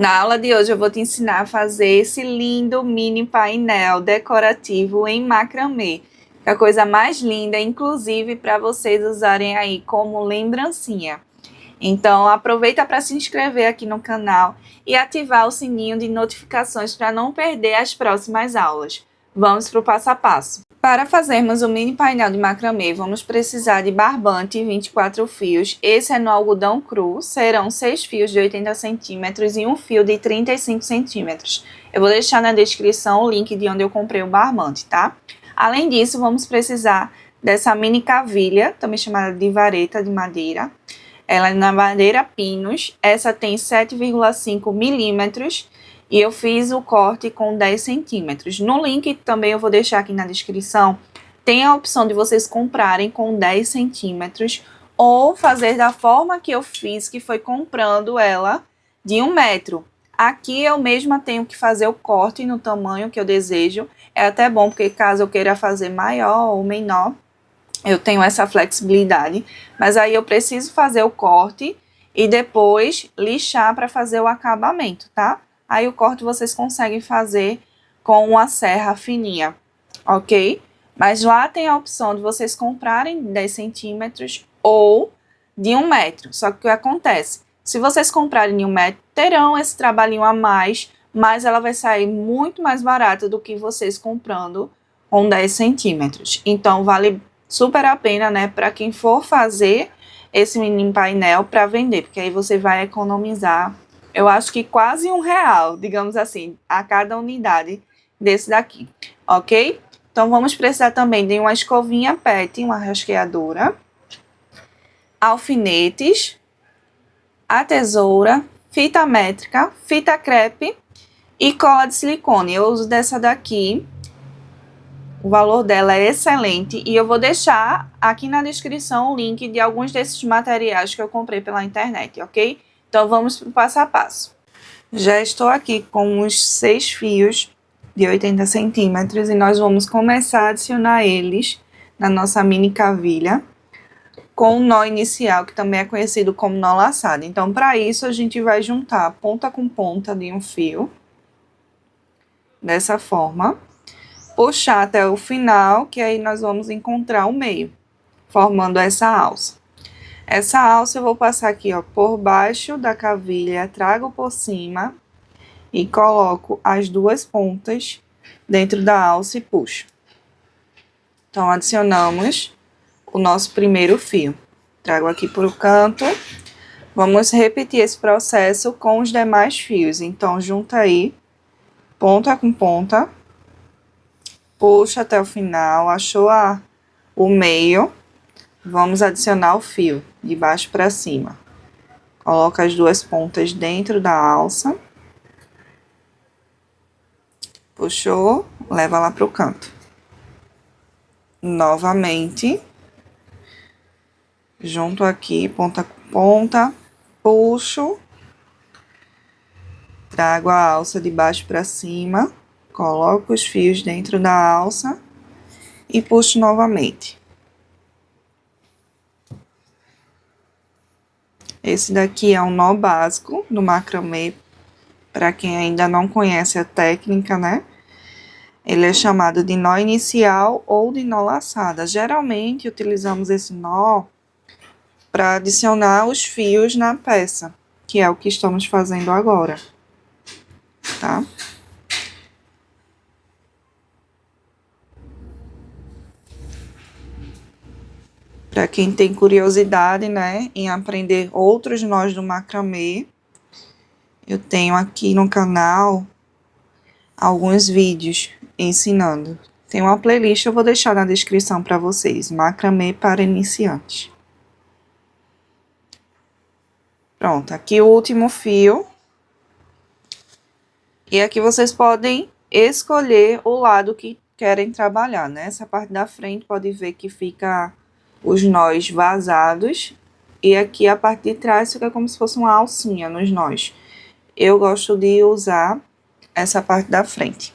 Na aula de hoje eu vou te ensinar a fazer esse lindo mini painel decorativo em macramê. É a coisa mais linda, inclusive para vocês usarem aí como lembrancinha. Então aproveita para se inscrever aqui no canal e ativar o sininho de notificações para não perder as próximas aulas. Vamos para o passo a passo. Para fazermos o mini painel de macramê, vamos precisar de barbante 24 fios. Esse é no algodão cru, serão 6 fios de 80 centímetros e um fio de 35 centímetros. Eu vou deixar na descrição o link de onde eu comprei o barbante, tá? Além disso, vamos precisar dessa mini cavilha, também chamada de vareta de madeira. Ela é na madeira Pinus, essa tem 7,5 milímetros. E eu fiz o corte com 10 centímetros. No link também eu vou deixar aqui na descrição, tem a opção de vocês comprarem com 10 centímetros ou fazer da forma que eu fiz, que foi comprando ela de 1 metro. Aqui eu mesma tenho que fazer o corte no tamanho que eu desejo. É até bom, porque caso eu queira fazer maior ou menor, eu tenho essa flexibilidade. Mas aí eu preciso fazer o corte e depois lixar para fazer o acabamento, tá? Aí o corte vocês conseguem fazer com uma serra fininha, ok? Mas lá tem a opção de vocês comprarem 10 centímetros ou de 1 metro. Só que o que acontece? Se vocês comprarem de 1 metro, terão esse trabalhinho a mais, mas ela vai sair muito mais barata do que vocês comprando com 10 centímetros. Então, vale super a pena, né, para quem for fazer esse mini painel para vender, porque aí você vai economizar, eu acho que quase R$1, digamos assim, a cada unidade desse daqui, ok? Então, vamos precisar também de uma escovinha PET, uma rasqueadora, alfinetes, a tesoura, fita métrica, fita crepe e cola de silicone. Eu uso dessa daqui, o valor dela é excelente e eu vou deixar aqui na descrição o link de alguns desses materiais que eu comprei pela internet, ok? Então, vamos para o passo a passo. Já estou aqui com os 6 fios de 80 centímetros e nós vamos começar a adicionar eles na nossa mini cavilha com o nó inicial, que também é conhecido como nó laçado. Então, para isso, a gente vai juntar ponta com ponta de um fio, dessa forma, puxar até o final, que aí nós vamos encontrar o meio, formando essa alça. Essa alça eu vou passar aqui, ó, por baixo da cavilha, trago por cima e coloco as duas pontas dentro da alça e puxo. Então, adicionamos o nosso primeiro fio. Trago aqui pro canto. Vamos repetir esse processo com os demais fios. Então, junta aí, ponta com ponta, puxa até o final, achou o meio. Vamos adicionar o fio de baixo para cima. Coloca as duas pontas dentro da alça. Puxou, leva lá pro canto. Novamente. Junto aqui, ponta com ponta. Puxo. Trago a alça de baixo para cima. Coloco os fios dentro da alça. E puxo novamente. Esse daqui é um nó básico do macramê, para quem ainda não conhece a técnica, né? Ele é chamado de nó inicial ou de nó laçada. Geralmente, utilizamos esse nó para adicionar os fios na peça, que é o que estamos fazendo agora, tá? Para quem tem curiosidade, né, em aprender outros nós do macramê, eu tenho aqui no canal alguns vídeos ensinando. Tem uma playlist, eu vou deixar na descrição para vocês, macramê para iniciantes. Pronto, aqui o último fio. E aqui vocês podem escolher o lado que querem trabalhar, né? Essa parte da frente pode ver que fica os nós vazados. E aqui a parte de trás fica como se fosse uma alcinha nos nós. Eu gosto de usar essa parte da frente,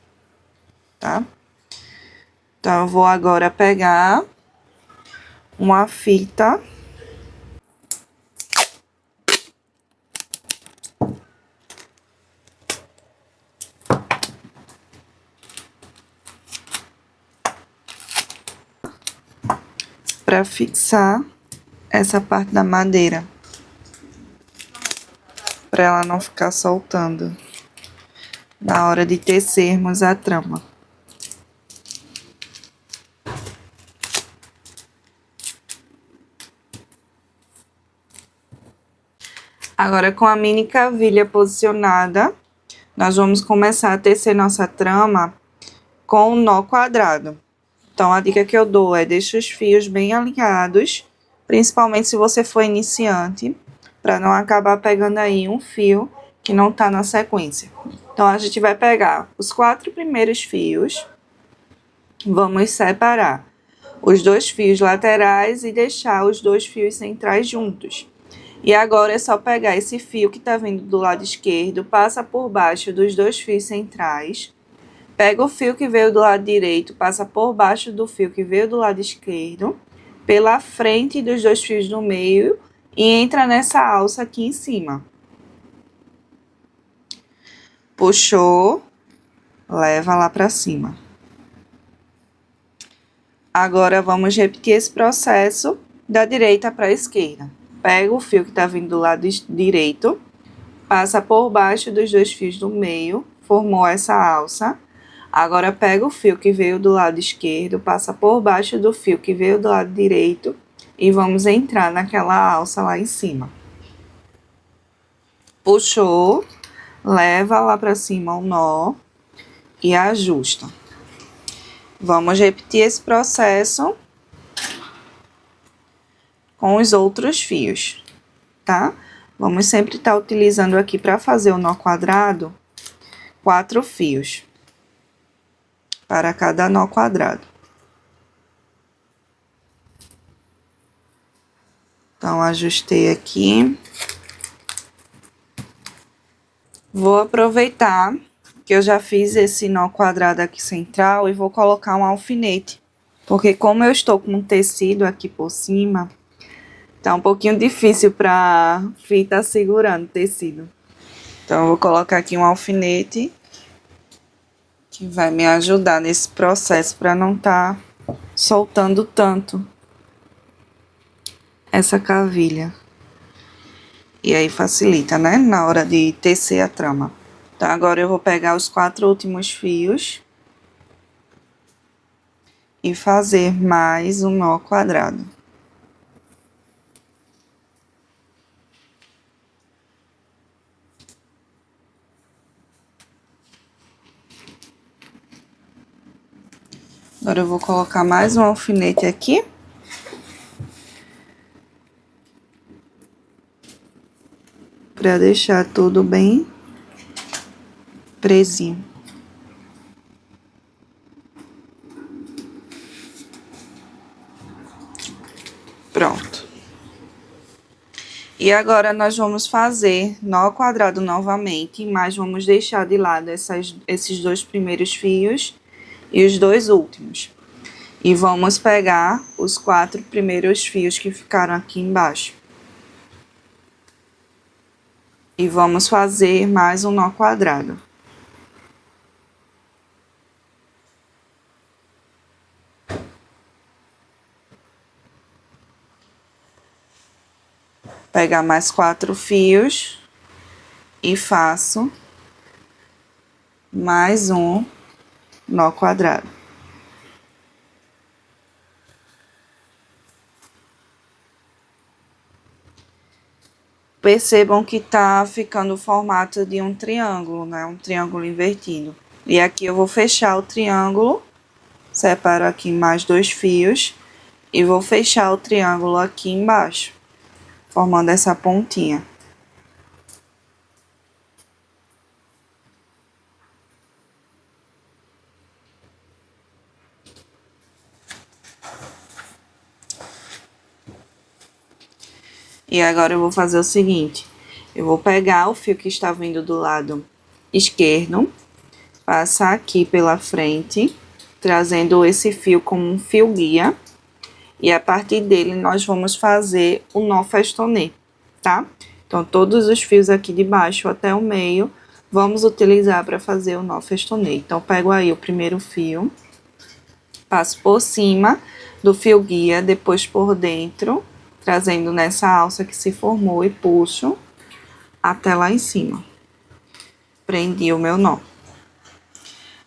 tá? Então, eu vou agora pegar uma fita. para fixar essa parte da madeira, para ela não ficar soltando na hora de tecermos a trama. Agora, com a mini cavilha posicionada, nós vamos começar a tecer nossa trama com um nó quadrado. Então, a dica que eu dou é deixar os fios bem alinhados, principalmente se você for iniciante, para não acabar pegando aí um fio que não tá na sequência. Então, a gente vai pegar os 4 primeiros fios, vamos separar os 2 fios laterais e deixar os 2 fios centrais juntos. E agora é só pegar esse fio que tá vindo do lado esquerdo, passa por baixo dos 2 fios centrais, pega o fio que veio do lado direito, passa por baixo do fio que veio do lado esquerdo, pela frente dos 2 fios do meio e entra nessa alça aqui em cima. Puxou, leva lá pra cima. Agora, vamos repetir esse processo da direita para a esquerda. Pega o fio que tá vindo do lado direito, passa por baixo dos 2 fios do meio, formou essa alça. Agora, pega o fio que veio do lado esquerdo, passa por baixo do fio que veio do lado direito e vamos entrar naquela alça lá em cima. Puxou, leva lá para cima o nó e ajusta. Vamos repetir esse processo com os outros fios, tá? Vamos sempre estar utilizando aqui para fazer o nó quadrado, 4 fios para cada nó quadrado. Então, ajustei aqui. Vou aproveitar que eu já fiz esse nó quadrado aqui central e vou colocar um alfinete. Porque como eu estou com um tecido aqui por cima, tá um pouquinho difícil pra fita segurando o tecido. Então, eu vou colocar aqui um alfinete que vai me ajudar nesse processo para não tá soltando tanto essa cavilha. E aí facilita, né? Na hora de tecer a trama. Então, agora eu vou pegar os 4 últimos fios e fazer mais um nó quadrado. Agora eu vou colocar mais um alfinete aqui. Para deixar tudo bem presinho. Pronto. E agora nós vamos fazer nó quadrado novamente, mas vamos deixar de lado esses 2 primeiros fios e os 2 últimos. E vamos pegar os 4 primeiros fios que ficaram aqui embaixo. E vamos fazer mais um nó quadrado. Pegar mais 4 fios e faço mais um nó quadrado. Percebam que tá ficando o formato de um triângulo, né? Um triângulo invertido. E aqui eu vou fechar o triângulo, separo aqui mais 2 fios e vou fechar o triângulo aqui embaixo, formando essa pontinha. E agora eu vou fazer o seguinte, eu vou pegar o fio que está vindo do lado esquerdo, passar aqui pela frente, trazendo esse fio como um fio guia, e a partir dele nós vamos fazer o nó festonê, tá? Então, todos os fios aqui de baixo até o meio, vamos utilizar para fazer o nó festonê. Então, pego aí o primeiro fio, Passo por cima do fio guia, depois por dentro, trazendo nessa alça que se formou e puxo até lá em cima. Prendi o meu nó.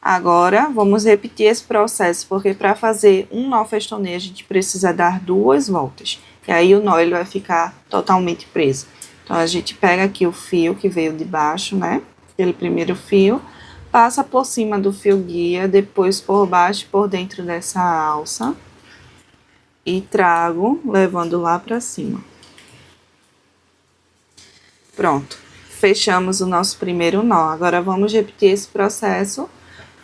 Agora, vamos repetir esse processo, porque para fazer um nó festonê, a gente precisa dar 2 voltas. E aí, o nó ele vai ficar totalmente preso. Então, a gente pega aqui o fio que veio de baixo, né? Aquele primeiro fio, passa por cima do fio guia, depois por baixo e por dentro dessa alça. E trago, levando lá para cima. Pronto. Fechamos o nosso primeiro nó. Agora, vamos repetir esse processo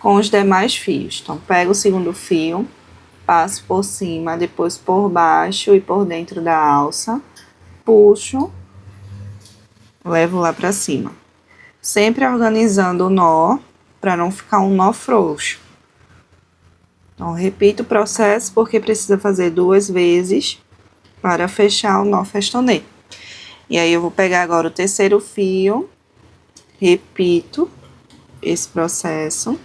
com os demais fios. Então, pego o segundo fio, passo por cima, depois por baixo e por dentro da alça, puxo, levo lá pra cima. Sempre organizando o nó, para não ficar um nó frouxo. Então, repito o processo, porque precisa fazer 2 vezes para fechar o nó festonê. E aí, eu vou pegar agora o terceiro fio, repito esse processo.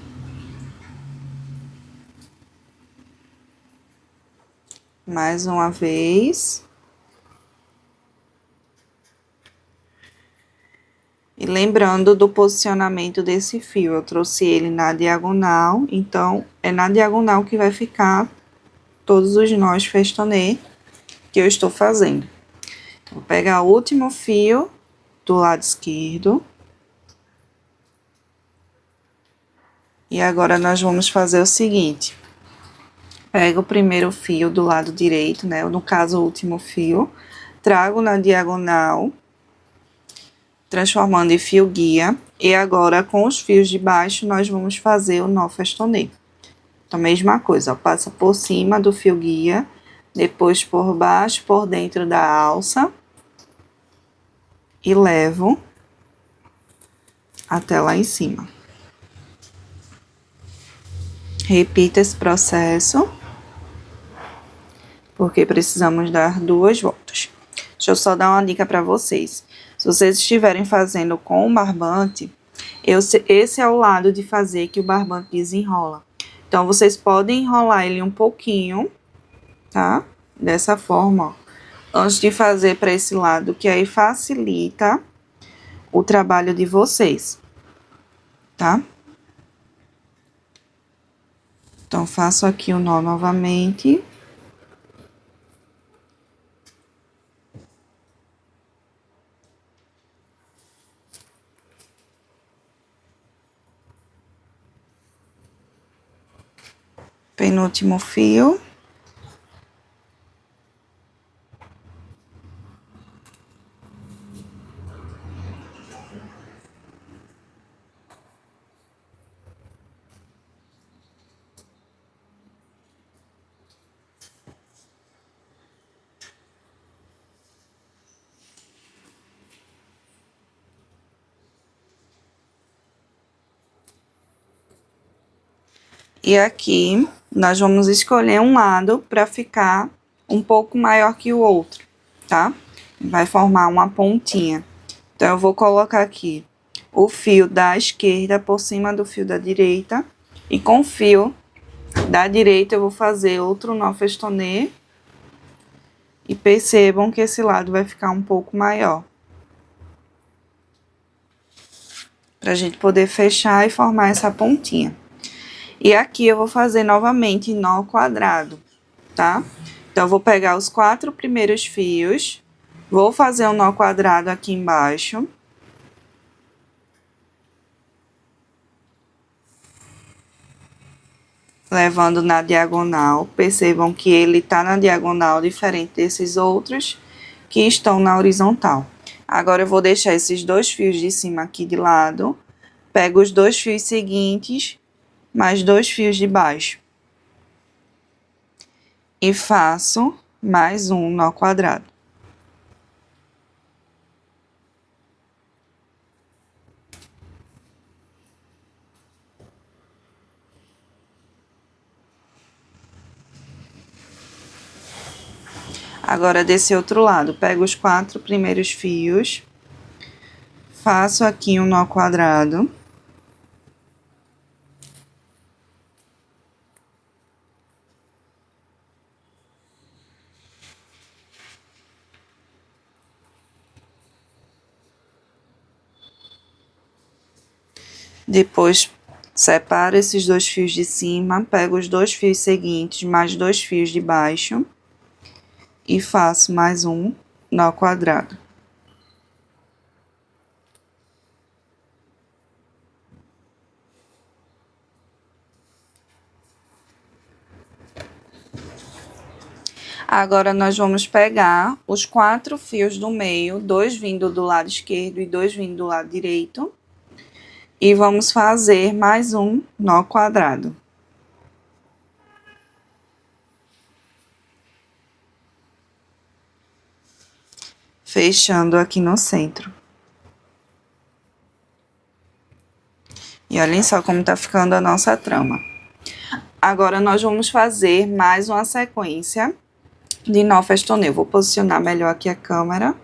Mais uma vez. E lembrando do posicionamento desse fio, eu trouxe ele na diagonal, então é na diagonal que vai ficar todos os nós festonê que eu estou fazendo. Então, vou pegar o último fio do lado esquerdo. E agora nós vamos fazer o seguinte. Pego o primeiro fio do lado direito, né? No caso, o último fio. Trago na diagonal, transformando em fio guia. E agora, com os fios de baixo, nós vamos fazer o nó festonê. Então, mesma coisa, ó, passa por cima do fio guia, depois por baixo, por dentro da alça. E levo até lá em cima. Repita esse processo, porque precisamos dar 2 voltas. Deixa eu só dar uma dica para vocês. Se vocês estiverem fazendo com o barbante, esse é o lado de fazer que o barbante desenrola. Então, vocês podem enrolar ele um pouquinho, tá? Dessa forma, ó, antes de fazer para esse lado, que aí facilita o trabalho de vocês, tá? Então, faço aqui o nó novamente. Penúltimo fio. E aqui, nós vamos escolher um lado para ficar um pouco maior que o outro, tá? Vai formar uma pontinha. Então, eu vou colocar aqui o fio da esquerda por cima do fio da direita. E com o fio da direita, eu vou fazer outro nó festonê. E percebam que esse lado vai ficar um pouco maior. Pra gente poder fechar e formar essa pontinha. E aqui eu vou fazer novamente nó quadrado, tá? Então, eu vou pegar os 4 primeiros fios, vou fazer um nó quadrado aqui embaixo. Levando na diagonal, percebam que ele tá na diagonal diferente desses outros que estão na horizontal. Agora, eu vou deixar esses 2 fios de cima aqui de lado, pego os 2 fios seguintes, mais 2 fios de baixo. E faço mais um nó quadrado. Agora, desse outro lado, pego os 4 primeiros fios, faço aqui um nó quadrado. Depois, separo esses 2 fios de cima, pego os 2 fios seguintes, mais 2 fios de baixo e faço mais um nó quadrado. Agora, nós vamos pegar os 4 fios do meio, 2 vindo do lado esquerdo e 2 vindo do lado direito, e vamos fazer mais um nó quadrado. Fechando aqui no centro. E olhem só como tá ficando a nossa trama. Agora, nós vamos fazer mais uma sequência de nó festonê. Vou posicionar melhor aqui a câmera, para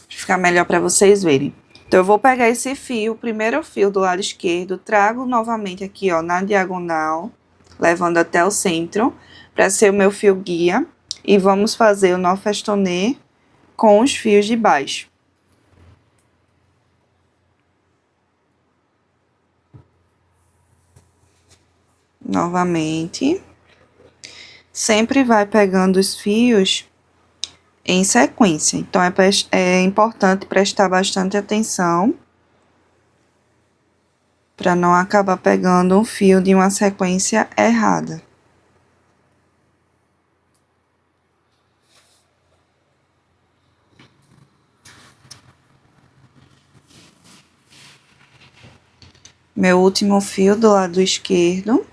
ficar melhor para vocês verem. Então, eu vou pegar esse fio, o primeiro fio do lado esquerdo, trago novamente aqui, ó, na diagonal, levando até o centro, para ser o meu fio guia, e vamos fazer o nó festonê com os fios de baixo. Novamente. Sempre vai pegando os fios em sequência. Então, é importante prestar bastante atenção para não acabar pegando um fio de uma sequência errada. Meu último fio do lado esquerdo.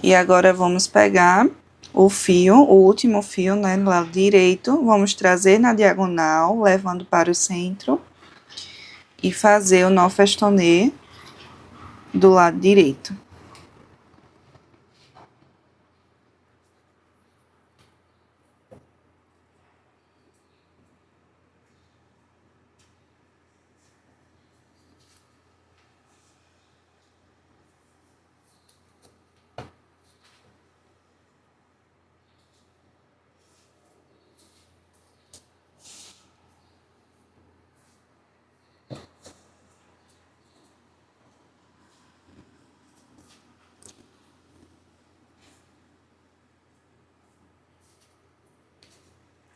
E agora, vamos pegar o fio, o último fio, né, do lado direito, vamos trazer na diagonal, levando para o centro, e fazer o nó festonê do lado direito.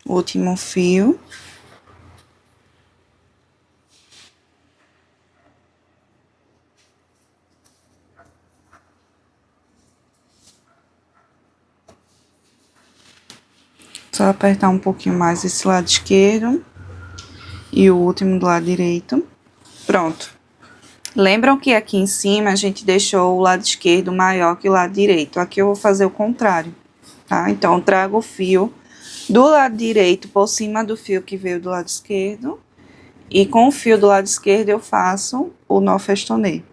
Último fio. Só apertar um pouquinho mais esse lado esquerdo e o último do lado direito. Pronto. Lembram que aqui em cima a gente deixou o lado esquerdo maior que o lado direito. Aqui eu vou fazer o contrário, tá? Então, eu trago o fio do lado direito por cima do fio que veio do lado esquerdo. E com o fio do lado esquerdo eu faço o nó festonê.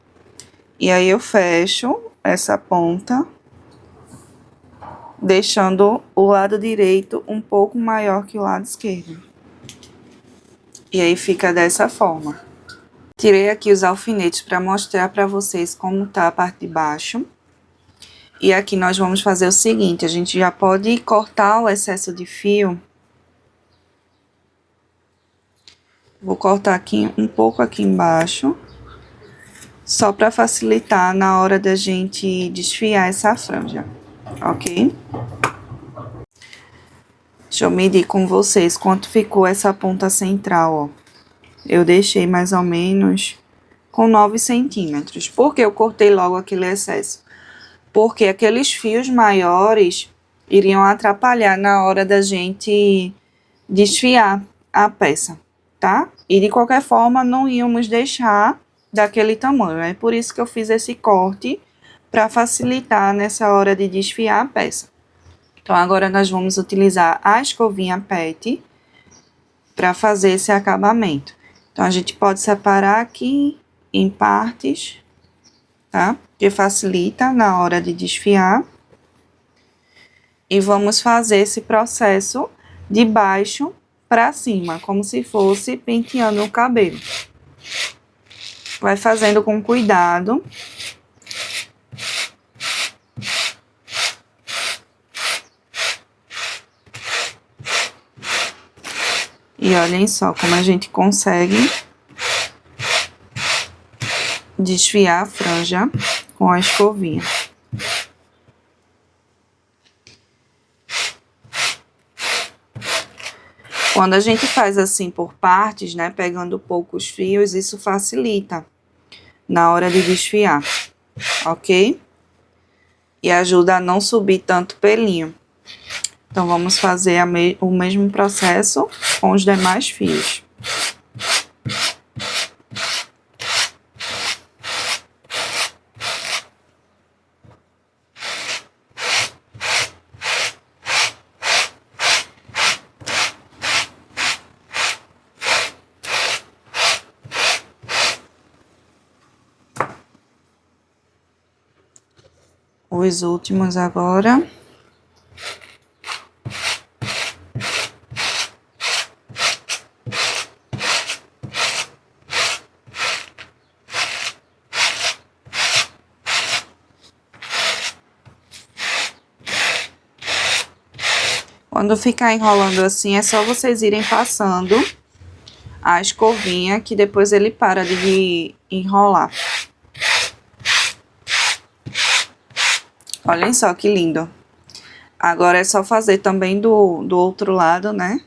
E aí eu fecho essa ponta, deixando o lado direito um pouco maior que o lado esquerdo. E aí fica dessa forma. Tirei aqui os alfinetes para mostrar para vocês como tá a parte de baixo. E aqui nós vamos fazer o seguinte, a gente já pode cortar o excesso de fio. Vou cortar aqui um pouco aqui embaixo, só para facilitar na hora da gente desfiar essa franja, ok? Deixa eu medir com vocês quanto ficou essa ponta central, ó. Eu deixei mais ou menos com 9 centímetros. Por que eu cortei logo aquele excesso? Porque aqueles fios maiores iriam atrapalhar na hora da gente desfiar a peça, tá? E de qualquer forma, não íamos deixar daquele tamanho. É por isso que eu fiz esse corte, para facilitar nessa hora de desfiar a peça. Então, agora nós vamos utilizar a escovinha PET para fazer esse acabamento. Então, a gente pode separar aqui em partes, tá? Que facilita na hora de desfiar. E vamos fazer esse processo de baixo para cima, como se fosse penteando o cabelo. Vai fazendo com cuidado. E olhem só como a gente consegue desfiar a franja com a escovinha. Quando a gente faz assim por partes, né, pegando poucos fios, isso facilita na hora de desfiar, ok? E ajuda a não subir tanto pelinho. Então, vamos fazer o mesmo processo com os demais fios. Os últimos agora. Quando ficar enrolando assim, é só vocês irem passando a escovinha, que depois ele para de enrolar. Olhem só que lindo. Agora é só fazer também do outro lado, né?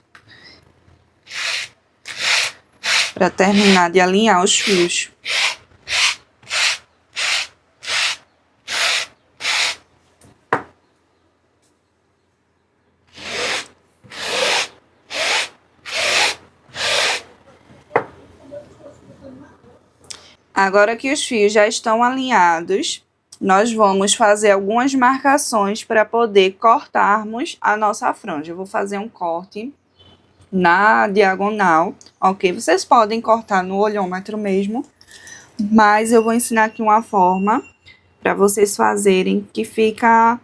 Para terminar de alinhar os fios. Agora que os fios já estão alinhados, nós vamos fazer algumas marcações para poder cortarmos a nossa franja. Eu vou fazer um corte na diagonal, ok? Vocês podem cortar no olhômetro mesmo, mas eu vou ensinar aqui uma forma para vocês fazerem que fica,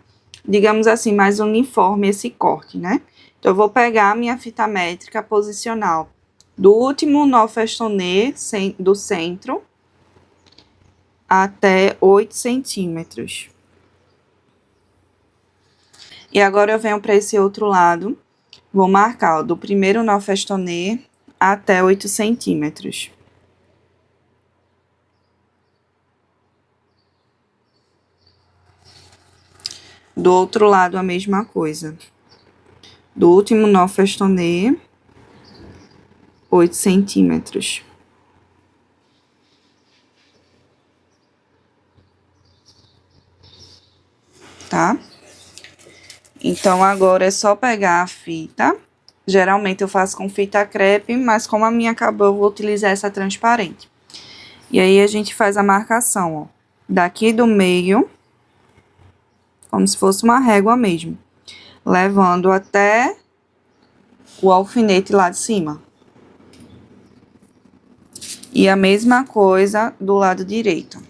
digamos assim, mais uniforme esse corte, né? Então, eu vou pegar a minha fita métrica posicional do último nó festonê do centro até 8 centímetros. E agora eu venho para esse outro lado, vou marcar, ó, do primeiro nó festonê até 8 centímetros. Do outro lado a mesma coisa. Do último nó festonê, 8 centímetros. Tá? Então, agora é só pegar a fita. Geralmente eu faço com fita crepe, mas como a minha acabou, eu vou utilizar essa transparente. E aí, a gente faz a marcação, ó. Daqui do meio, como se fosse uma régua mesmo. Levando até o alfinete lá de cima. E a mesma coisa do lado direito.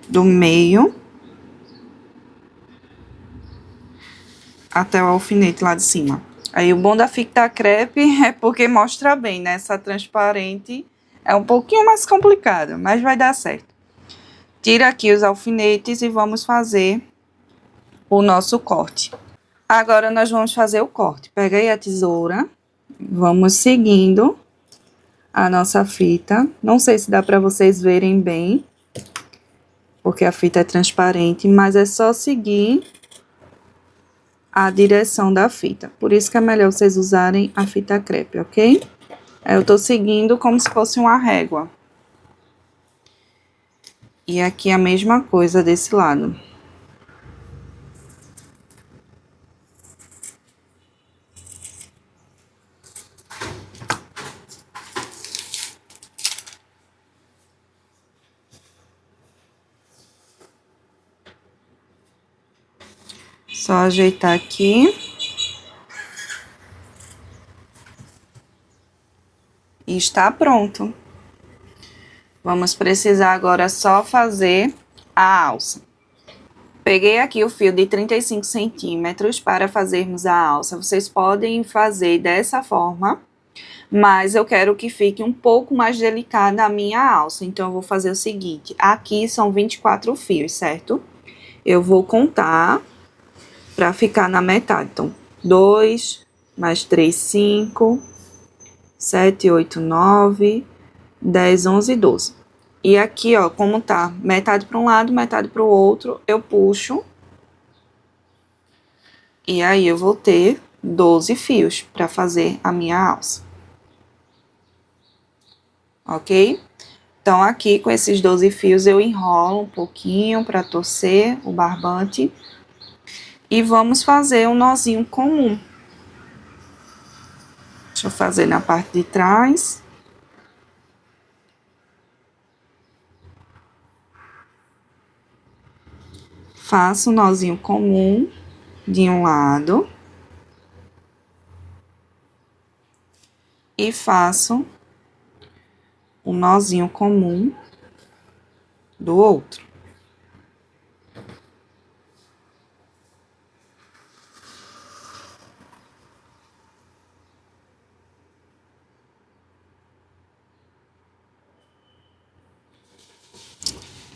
Do meio até o alfinete lá de cima. Aí, o bom da fita crepe é porque mostra bem, né? Essa transparente é um pouquinho mais complicada, mas vai dar certo. Tira aqui os alfinetes e vamos fazer o nosso corte. Agora, nós vamos fazer o corte. Pega aí a tesoura, vamos seguindo a nossa fita. Não sei se dá para vocês verem bem, porque a fita é transparente, mas é só seguir a direção da fita. Por isso que é melhor vocês usarem a fita crepe, ok? Eu tô seguindo como se fosse uma régua. E aqui a mesma coisa desse lado. Só ajeitar aqui. E está pronto. Vamos precisar agora só fazer a alça. Peguei aqui o fio de 35 centímetros para fazermos a alça. Vocês podem fazer dessa forma, mas eu quero que fique um pouco mais delicada a minha alça. Então, eu vou fazer o seguinte, aqui são 24 fios, certo? Eu vou contar para ficar na metade. Então, 2 mais 3, 5, 7, 8, 9, 10, 11, 12. E aqui, ó, como tá metade para um lado, metade para o outro, eu puxo. E aí, eu vou ter 12 fios para fazer a minha alça. Ok? Então, aqui, com esses 12 fios, eu enrolo um pouquinho para torcer o barbante. E vamos fazer um nozinho comum. Deixa eu fazer na parte de trás. Faço um nozinho comum de um lado. E faço um nozinho comum do outro.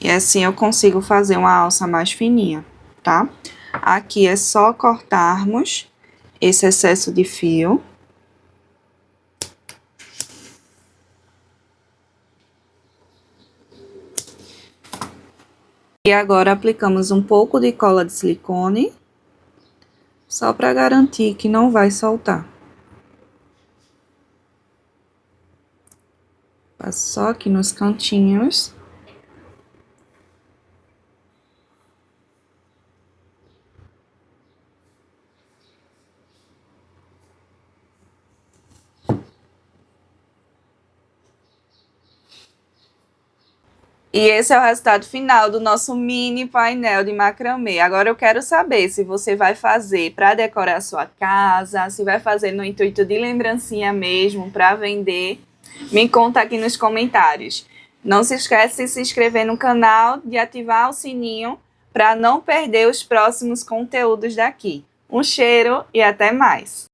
E assim eu consigo fazer uma alça mais fininha, tá? Aqui é só cortarmos esse excesso de fio. E agora aplicamos um pouco de cola de silicone, só para garantir que não vai soltar. Passo só aqui nos cantinhos. E esse é o resultado final do nosso mini painel de macramê. Agora eu quero saber se você vai fazer para decorar a sua casa, se vai fazer no intuito de lembrancinha mesmo, para vender. Me conta aqui nos comentários. Não se esquece de se inscrever no canal, de ativar o sininho para não perder os próximos conteúdos daqui. Um cheiro e até mais!